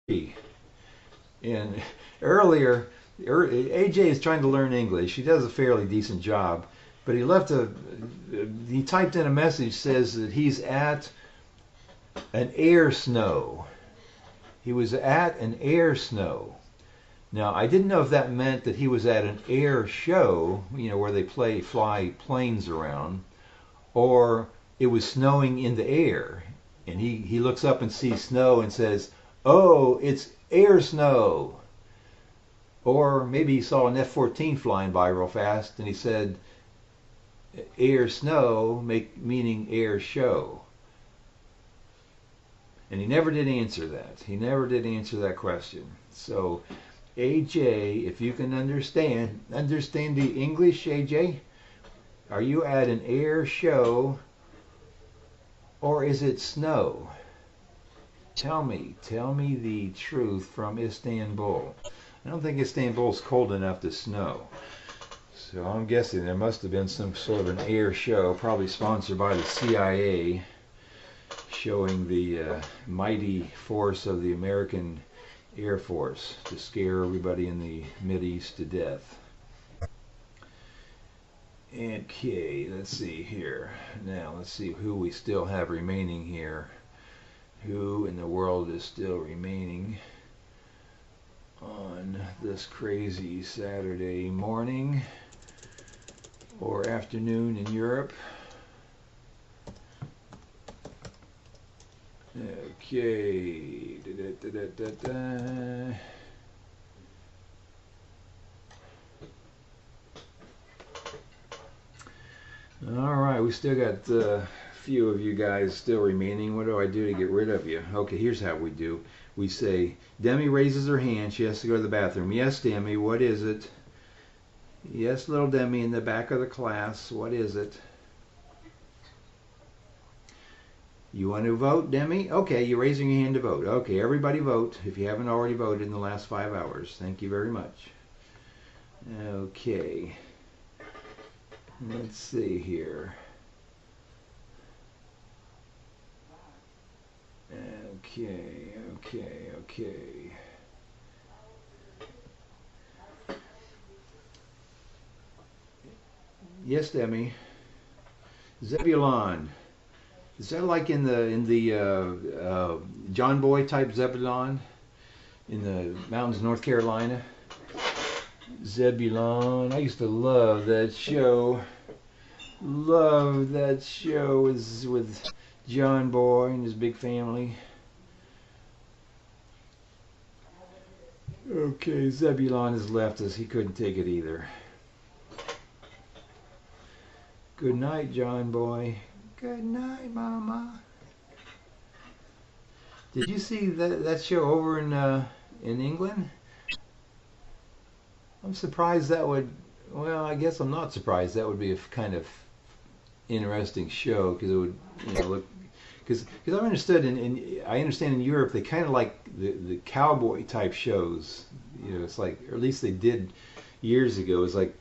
And earlier, AJ is trying to learn English. He does a fairly decent job, but he typed in a message says that he's at an air snow. He was at an air snow. Now, I didn't know if that meant that he was at an air show, where they fly planes around, or it was snowing in the air. And he looks up and sees snow and says, "Oh, it's air snow." Or maybe he saw an F-14 flying by real fast and he said, "Air snow," meaning air show. And he never did answer that. He never did answer that question. So, AJ, if you can understand the English, AJ, are you at an air show or is it snow? Tell me the truth from Istanbul. I don't think Istanbul's cold enough to snow. So I'm guessing there must have been some sort of an air show, probably sponsored by the CIA, showing the mighty force of the American Air Force to scare everybody in the Mideast to death. Okay, let's see here. Now, let's see who we still have remaining here. Who in the world is still remaining on this crazy Saturday morning or afternoon in Europe? Okay. All right, we still got a few of you guys still remaining. What do I do to get rid of you? Okay, here's how we do. We say, Demi raises her hand. She has to go to the bathroom. Yes, Demi, what is it? Yes, little Demi in the back of the class. What is it? You want to vote, Demi? Okay, you're raising your hand to vote. Okay, everybody vote if you haven't already voted in the last 5 hours. Thank you very much. Okay. Let's see here. Okay. Yes, Demi. Zebulon. Is that like in the John Boy type Zebulon in the mountains of North Carolina? Zebulon. I used to love that show. Love that show with John Boy and his big family. Okay, Zebulon has left us. He couldn't take it either. Good night, John Boy. Good night, Mama. Did you see that show over in England? I'm surprised that would. Well, I guess I'm not surprised. That would be a kind of interesting show because it would, look. Because I've understood I understand in Europe they kind of like the cowboy type shows. It's like, or at least they did years ago. It's like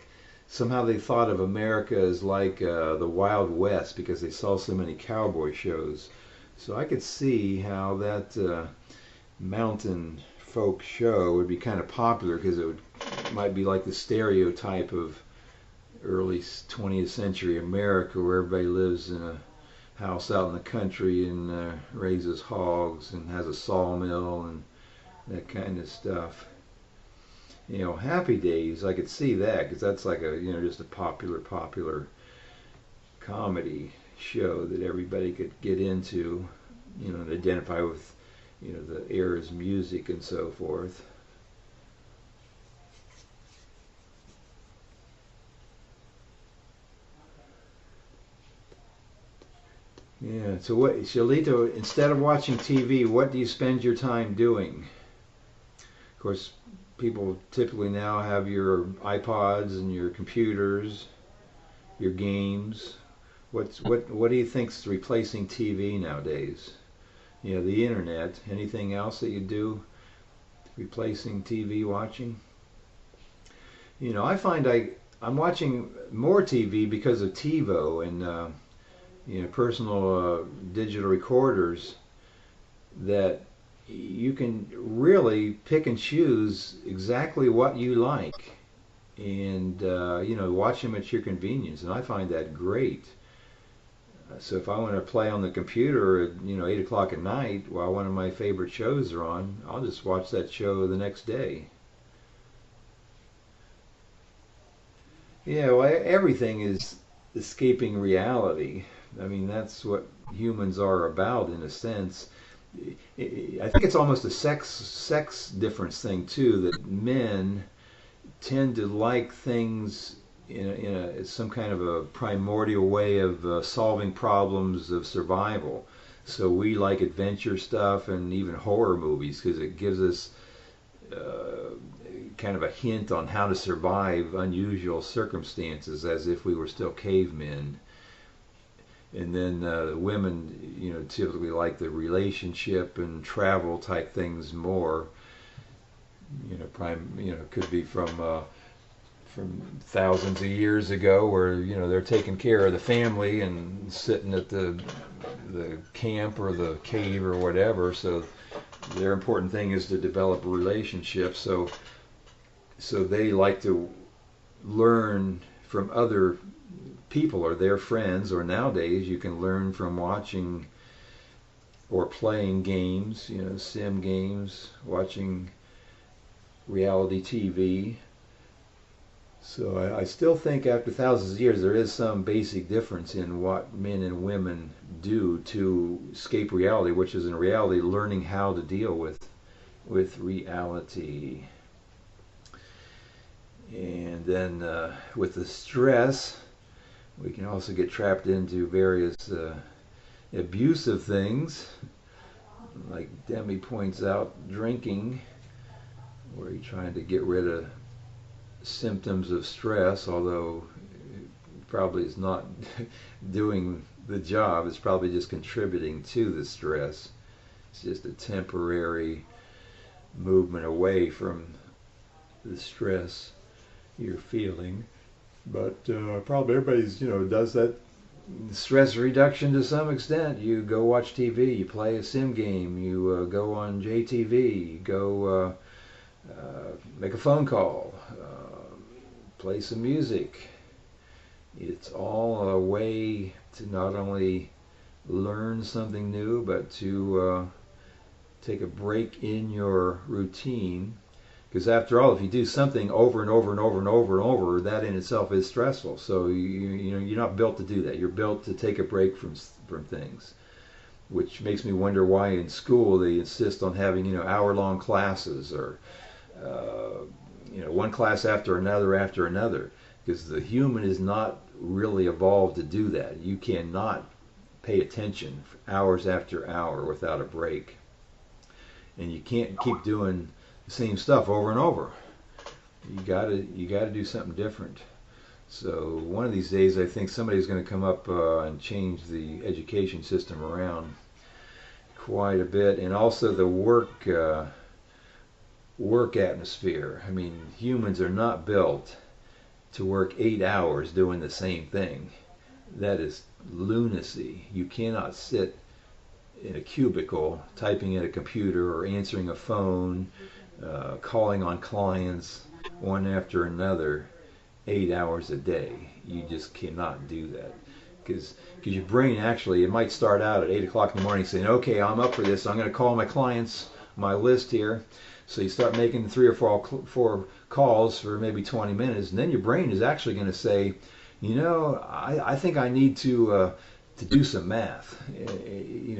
somehow they thought of America as like the Wild West because they saw so many cowboy shows. So I could see how that mountain folk show would be kind of popular because it might be like the stereotype of early 20th century America, where everybody lives in a house out in the country and raises hogs and has a sawmill and that kind of stuff. Happy Days, I could see that because that's like a just a popular comedy show that everybody could get into, and identify with, the era's music and so forth. Yeah, so what, Shalito, instead of watching TV, what do you spend your time doing? Of course, people typically now have your iPods and your computers, your games. What do you think's replacing TV nowadays? The internet. Anything else that you do replacing TV watching? I find I'm watching more TV because of TiVo and personal digital recorders that you can really pick and choose exactly what you like, and watch them at your convenience. And I find that great. So if I want to play on the computer at 8 o'clock at night while one of my favorite shows are on, I'll just watch that show the next day. Yeah, well, everything is escaping reality. I mean, that's what humans are about in a sense. I think it's almost a sex difference thing too. That men tend to like things in some kind of a primordial way of solving problems of survival. So we like adventure stuff and even horror movies because it gives us kind of a hint on how to survive unusual circumstances as if we were still cavemen. And then women, typically like the relationship and travel type things more. Could be from thousands of years ago, where they're taking care of the family and sitting at the camp or the cave or whatever. So their important thing is to develop a relationship. So they like to learn from other people or their friends, or nowadays you can learn from watching or playing games, sim games, watching reality TV. So I still think after thousands of years there is some basic difference in what men and women do to escape reality, which is in reality learning how to deal with reality. And then with the stress, we can also get trapped into various abusive things, like Demi points out, drinking, where you're trying to get rid of symptoms of stress, although it probably is not doing the job. It's probably just contributing to the stress. It's just a temporary movement away from the stress you're feeling. But probably everybody's, does that stress reduction to some extent. You go watch TV, you play a sim game, you go on JTV, you go make a phone call, play some music. It's all a way to not only learn something new, but to take a break in your routine. Because after all, if you do something over and over and over and over and over, that in itself is stressful. So you're not built to do that. You're built to take a break from things, which makes me wonder why in school they insist on having hour-long classes, or one class after another, because the human is not really evolved to do that. You cannot pay attention for hours after hour without a break, and you can't keep doing the same stuff over and over. You gotta do something different. So one of these days, I think somebody's going to come up and change the education system around quite a bit, and also the work atmosphere. I mean, humans are not built to work 8 hours doing the same thing. That is lunacy. You cannot sit in a cubicle typing at a computer or answering a phone, calling on clients one after another 8 hours a day. You just cannot do that, because your brain actually, it might start out at 8 o'clock in the morning saying, okay, I'm up for this, I'm going to call my clients, my list here. So you start making 3 or 4 calls for maybe 20 minutes, and then your brain is actually going to say, I think I need to do some math,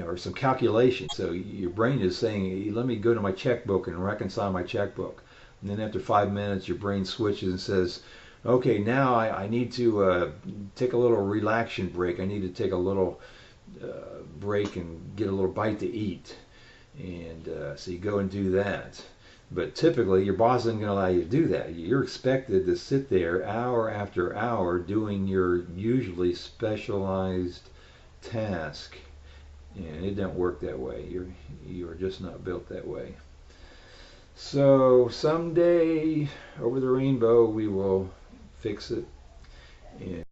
or some calculation. So your brain is saying, let me go to my checkbook and reconcile my checkbook. And then after 5 minutes, your brain switches and says, okay, now I need to take a little relaxation break. I need to take a little break and get a little bite to eat. And so you go and do that. But typically, your boss isn't going to allow you to do that. You're expected to sit there hour after hour doing your usually specialized task, and it doesn't work that way. You're just not built that way. So someday over the rainbow we will fix it, and